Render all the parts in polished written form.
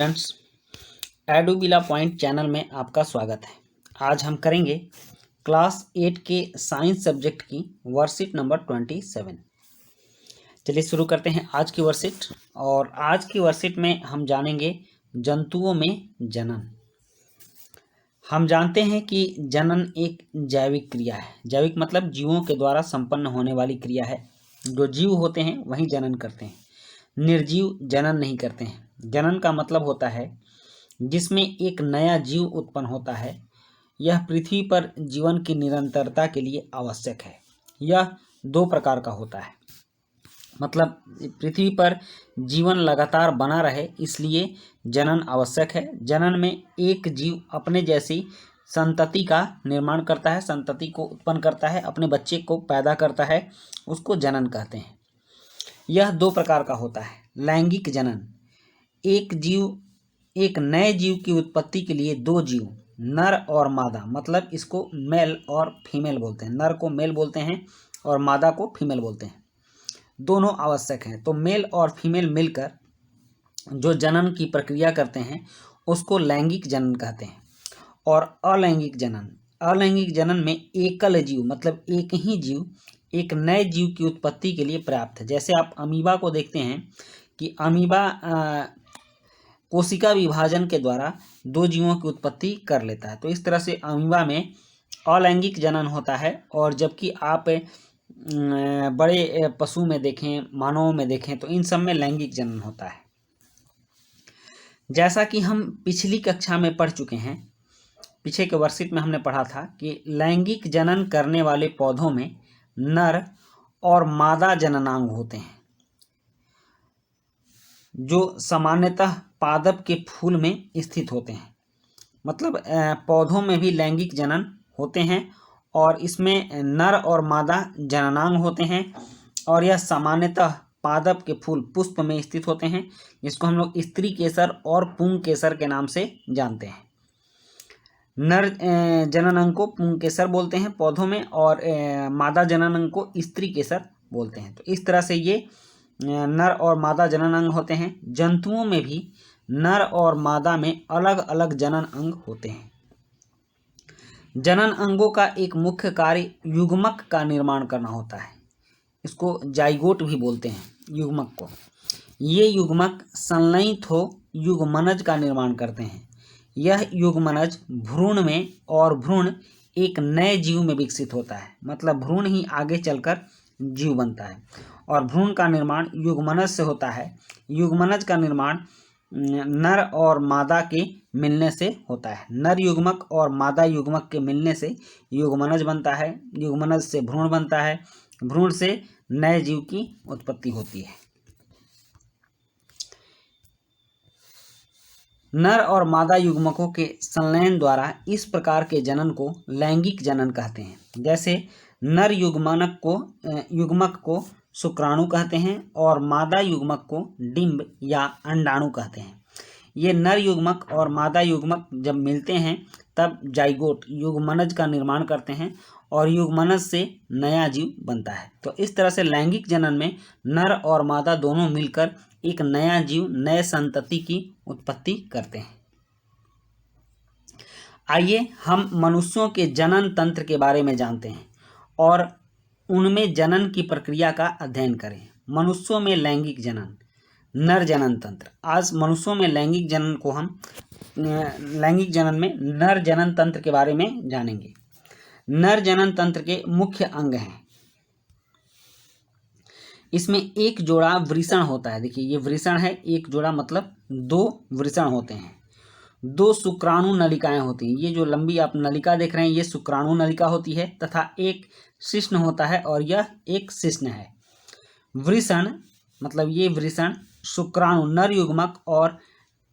Friends, एडुबिला point channel में आपका स्वागत है। आज हम करेंगे क्लास 8 के साइंस सब्जेक्ट की वर्कशीट नंबर 27। चलिए शुरू करते हैं आज की वर्कशीट। और आज की वर्कशीट में हम जानेंगे जंतुओं में जनन। हम जानते हैं कि जनन एक जैविक क्रिया है। जैविक मतलब जीवों के द्वारा संपन्न होने वाली क्रिया है। जो जीव होते हैं वही जनन करते हैं, निर्जीव जनन नहीं करते हैं। जनन का मतलब होता है जिसमें एक नया जीव उत्पन्न होता है। यह पृथ्वी पर जीवन की निरंतरता के लिए आवश्यक है। यह दो प्रकार का होता है, मतलब पृथ्वी पर जीवन लगातार बना रहे इसलिए जनन आवश्यक है। जनन में एक जीव अपने जैसी संतति का निर्माण करता है, संतति को उत्पन्न करता है, अपने बच्चे को पैदा करता है, उसको जनन कहते हैं। यह दो प्रकार का होता है। लैंगिक जनन, एक नए जीव की उत्पत्ति के लिए दो जीव, नर और मादा, मतलब इसको मेल और फीमेल बोलते हैं। नर को मेल बोलते हैं और मादा को फीमेल बोलते हैं। दोनों आवश्यक हैं। तो मेल और फीमेल मिलकर जो जनन की प्रक्रिया करते हैं उसको लैंगिक जनन कहते हैं। और अलैंगिक जनन में एकल जीव, मतलब एक ही जीव एक नए जीव की उत्पत्ति के लिए पर्याप्त है। जैसे आप अमीबा को देखते हैं कि अमीबा कोशिका विभाजन के द्वारा दो जीवों की उत्पत्ति कर लेता है। तो इस तरह से अमीबा में अलैंगिक जनन होता है। और जबकि आप बड़े पशु में देखें, मानवों में देखें, तो इन सब में लैंगिक जनन होता है। जैसा कि हम पिछली कक्षा में पढ़ चुके हैं, पीछे के वर्कशीट में हमने पढ़ा था कि लैंगिक जनन करने वाले पौधों में नर और मादा जननांग होते हैं, जो सामान्यतः पादप के फूल में स्थित होते हैं। मतलब पौधों में भी लैंगिक जनन होते हैं और इसमें नर और मादा जननांग होते हैं। और यह सामान्यतः पादप के फूल पुष्प में स्थित होते हैं, जिसको हम लोग स्त्री केसर और पुंग केसर के नाम से जानते हैं। नर जननांग को पुंग केसर बोलते हैं पौधों में, और मादा जननांग को स्त्री केसर बोलते हैं। तो इस तरह से ये नर और मादा जनन अंग होते हैं। जंतुओं में भी नर और मादा में अलग अलग जनन अंग होते हैं। जनन अंगों का एक मुख्य कार्य युग्मक का निर्माण करना होता है। इसको जाइगोट भी बोलते हैं, युग्मक को। ये युग्मक संलयित हो युग्मनज का निर्माण करते हैं। यह युग्मनज भ्रूण में, और भ्रूण एक नए जीव में विकसित होता है। मतलब भ्रूण ही आगे चलकर जीव बनता है। और भ्रूण का निर्माण युग्मनज से होता है। युग्मनज का निर्माण नर और मादा के मिलने से होता है। नर युग्मक और मादा युग्मक के मिलने से युग्मनज बनता है। युग्मनज से भ्रूण बनता है। भ्रूण से नए जीव की उत्पत्ति होती है। नर और मादा युग्मकों के संलयन द्वारा इस प्रकार के जनन को लैंगिक जनन कहते हैं। जैसे नर युग्मक को शुक्राणु कहते हैं और मादा युग्मक को डिंब या अंडाणु कहते हैं। ये नर युग्मक और मादा युग्मक जब मिलते हैं तब जाइगोट युग्मनज का निर्माण करते हैं और युग्मनज से नया जीव बनता है। तो इस तरह से लैंगिक जनन में नर और मादा दोनों मिलकर एक नया जीव, नए संतति की उत्पत्ति करते हैं। आइए हम मनुष्यों के जनन तंत्र के बारे में जानते हैं और उनमें जनन की प्रक्रिया का अध्ययन करें। मनुष्यों में लैंगिक जनन, नर जनन तंत्र। आज मनुष्यों में लैंगिक जनन को हम लैंगिक जनन में नर जनन तंत्र के बारे में जानेंगे। नर जनन तंत्र के मुख्य अंग हैं। इसमें एक जोड़ा वृषण होता है। देखिए ये वृषण है, एक जोड़ा मतलब दो वृषण होते हैं। दो शुक्राणु नलिकाएं होती हैं। ये जो लंबी आप नलिका देख रहे हैं ये शुक्राणु नलिका होती है, तथा एक शिश्न होता है और यह एक शिश्न है। वृषण मतलब ये वृषण शुक्राणु नर युग्मक और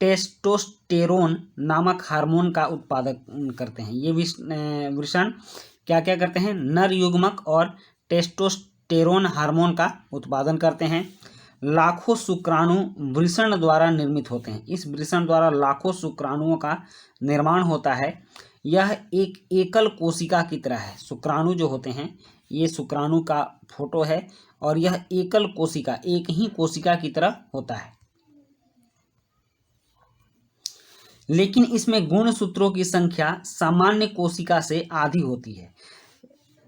टेस्टोस्टेरोन नामक हार्मोन का उत्पादन करते हैं। ये वृषण क्या क्या करते हैं? नर युग्मक और टेस्टोस्टेरोन हार्मोन का उत्पादन करते हैं। लाखों शुक्राणु वृषण द्वारा निर्मित होते हैं। इस वृषण द्वारा लाखों शुक्राणुओं का निर्माण होता है। यह एक एकल कोशिका की तरह है। शुक्राणु जो होते हैं, ये शुक्राणु का फोटो है और यह एकल कोशिका, एक ही कोशिका की तरह होता है। लेकिन इसमें गुणसूत्रों की संख्या सामान्य कोशिका से आधी होती है।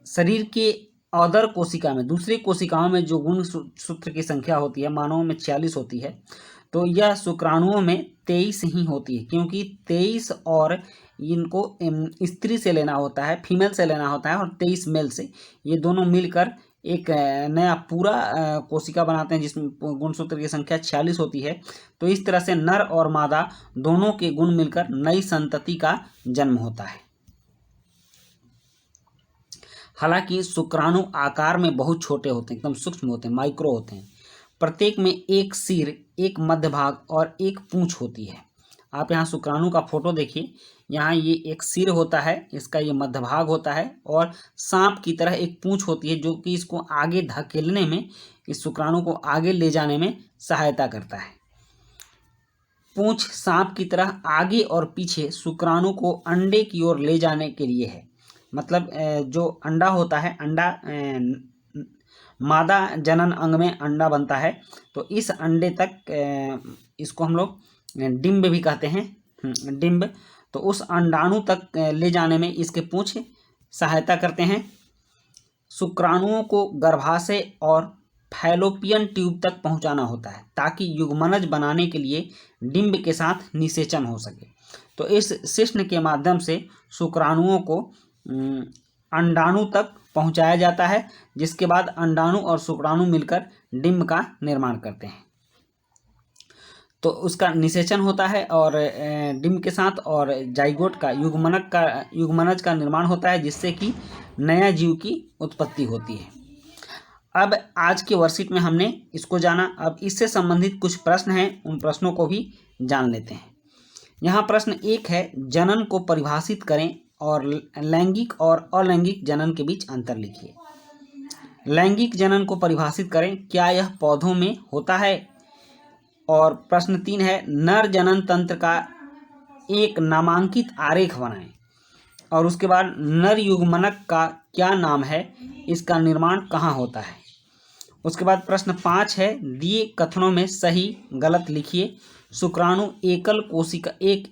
शरीर के अदर कोशिका में, दूसरी कोशिकाओं में जो गुणसूत्र की संख्या होती है, मानवों में 46 होती है, तो यह शुक्राणुओं में 23 ही होती है, क्योंकि 23 और इनको स्त्री से लेना होता है, फीमेल से लेना होता है, और 23 मेल से, ये दोनों मिलकर एक नया पूरा कोशिका बनाते हैं जिसमें गुणसूत्र की संख्या 46 होती है। तो इस तरह से नर और मादा दोनों के गुण मिलकर नई संतति का जन्म होता है। हालांकि शुक्राणु आकार में बहुत छोटे होते हैं, एकदम सूक्ष्म होते हैं, माइक्रो होते हैं। प्रत्येक में एक सिर, एक मध्य भाग और एक पूंछ होती है। आप यहाँ शुक्राणु का फोटो देखिए, यहाँ ये एक सिर होता है, इसका ये मध्य भाग होता है, और सांप की तरह एक पूंछ होती है जो कि इसको आगे धकेलने में, इस शुक्राणु को आगे ले जाने में सहायता करता है। पूंछ सांप की तरह आगे और पीछे शुक्राणु को अंडे की ओर ले जाने के लिए है। मतलब जो अंडा होता है, अंडा मादा जनन अंग में अंडा बनता है, तो इस अंडे तक इसको हम लोग डिंब भी कहते हैं, डिंब। तो उस अंडाणु तक ले जाने में इसके पूंछ सहायता करते हैं। शुक्राणुओं को गर्भाशय और फैलोपियन ट्यूब तक पहुंचाना होता है ताकि युग्मनज बनाने के लिए डिंब के साथ निषेचन हो सके। तो इस शिश्न के माध्यम से शुक्राणुओं को अंडाणु तक पहुंचाया जाता है, जिसके बाद अंडाणु और शुक्राणु मिलकर डिंब का निर्माण करते हैं। तो उसका निषेचन होता है और डिंब के साथ, और जाइगोट का युग्मनज का निर्माण होता है, जिससे कि नया जीव की उत्पत्ति होती है। अब आज के वर्कशीट में हमने इसको जाना। अब इससे संबंधित कुछ प्रश्न हैं, उन प्रश्नों को भी जान लेते हैं। यहाँ प्रश्न 1 है, जनन को परिभाषित करें और लैंगिक और अलैंगिक जनन के बीच अंतर लिखिए। लैंगिक जनन को परिभाषित करें, क्या यह पौधों में होता है? और प्रश्न 3 है, नर जनन तंत्र का एक नामांकित आरेख बनाएं। और उसके बाद नर युग्मनक का क्या नाम है, इसका निर्माण कहाँ होता है? उसके बाद प्रश्न 5 है, दिए कथनों में सही गलत लिखिए। शुक्राणु एक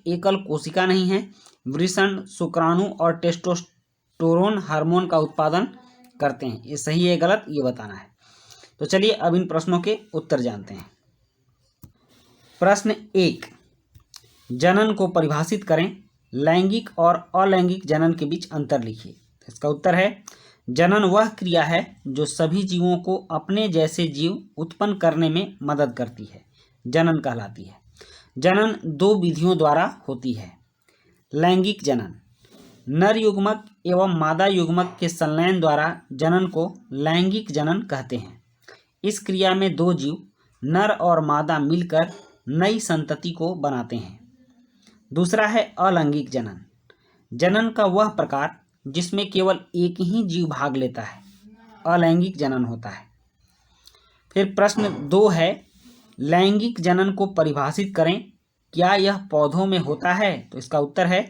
एकल कोशिका नहीं है। वृषण शुक्राणु और टेस्टोस्टेरोन हार्मोन का उत्पादन करते हैं। ये सही है गलत, ये बताना है। तो चलिए अब इन प्रश्नों के उत्तर जानते हैं। प्रश्न 1, जनन को परिभाषित करें, लैंगिक और अलैंगिक जनन के बीच अंतर लिखिए। इसका उत्तर है, जनन वह क्रिया है जो सभी जीवों को अपने जैसे जीव उत्पन्न करने में मदद करती है, जनन कहलाती है। जनन 2 विधियों द्वारा होती है। लैंगिक जनन, नर युग्मक एवं मादा युग्मक के संलयन द्वारा जनन को लैंगिक जनन कहते हैं। इस क्रिया में 2 जीव, नर और मादा, मिलकर नई संतति को बनाते हैं। दूसरा है अलैंगिक जनन, जनन का वह प्रकार जिसमें केवल एक ही जीव भाग लेता है, अलैंगिक जनन होता है। फिर प्रश्न 2 है, लैंगिक जनन को परिभाषित करें, क्या यह पौधों में होता है? तो इसका उत्तर है,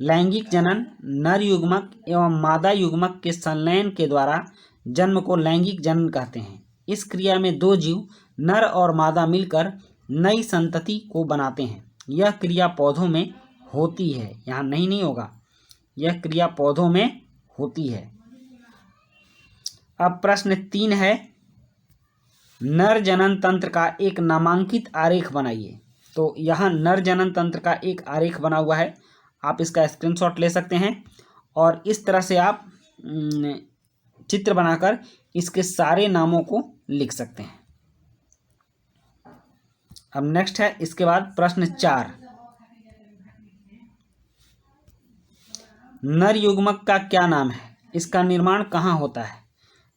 लैंगिक जनन नर युग्मक एवं मादा युग्मक के संलयन के द्वारा जन्म को लैंगिक जनन कहते हैं। इस क्रिया में 2 जीव, नर और मादा, मिलकर नई संतति को बनाते हैं। यह क्रिया पौधों में होती है, यहाँ नहीं होगा, यह क्रिया पौधों में होती है। अब प्रश्न 3 है, नर जनन तंत्र का एक नामांकित आरेख बनाइए। तो यहाँ नर जनन तंत्र का एक आरेख बना हुआ है, आप इसका स्क्रीनशॉट ले सकते हैं और इस तरह से आप चित्र बनाकर इसके सारे नामों को लिख सकते हैं। अब नेक्स्ट है, इसके बाद प्रश्न 4, नर युग्मक का क्या नाम है, इसका निर्माण कहाँ होता है?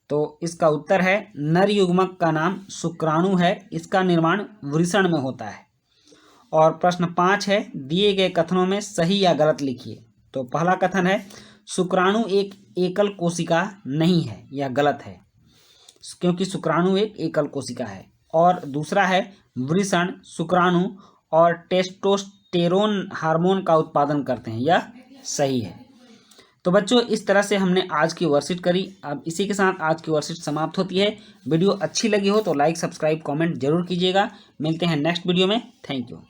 तो इसका उत्तर है, नर युग्मक का नाम शुक्राणु है, इसका निर्माण वृषण में होता है। और प्रश्न 5 है, दिए गए कथनों में सही या गलत लिखिए। तो पहला कथन है, शुक्राणु एक एकल कोशिका नहीं है, यह गलत है, क्योंकि शुक्राणु एक एकल कोशिका है। और दूसरा है, वृषण शुक्राणु और टेस्टोस्टेरोन हार्मोन का उत्पादन करते हैं, यह सही है। तो बच्चों, इस तरह से हमने आज की वर्कशीट करी। अब इसी के साथ आज की वर्कशीट समाप्त होती है। वीडियो अच्छी लगी हो तो लाइक, सब्सक्राइब, कमेंट जरूर कीजिएगा। मिलते हैं नेक्स्ट वीडियो में। Thank you.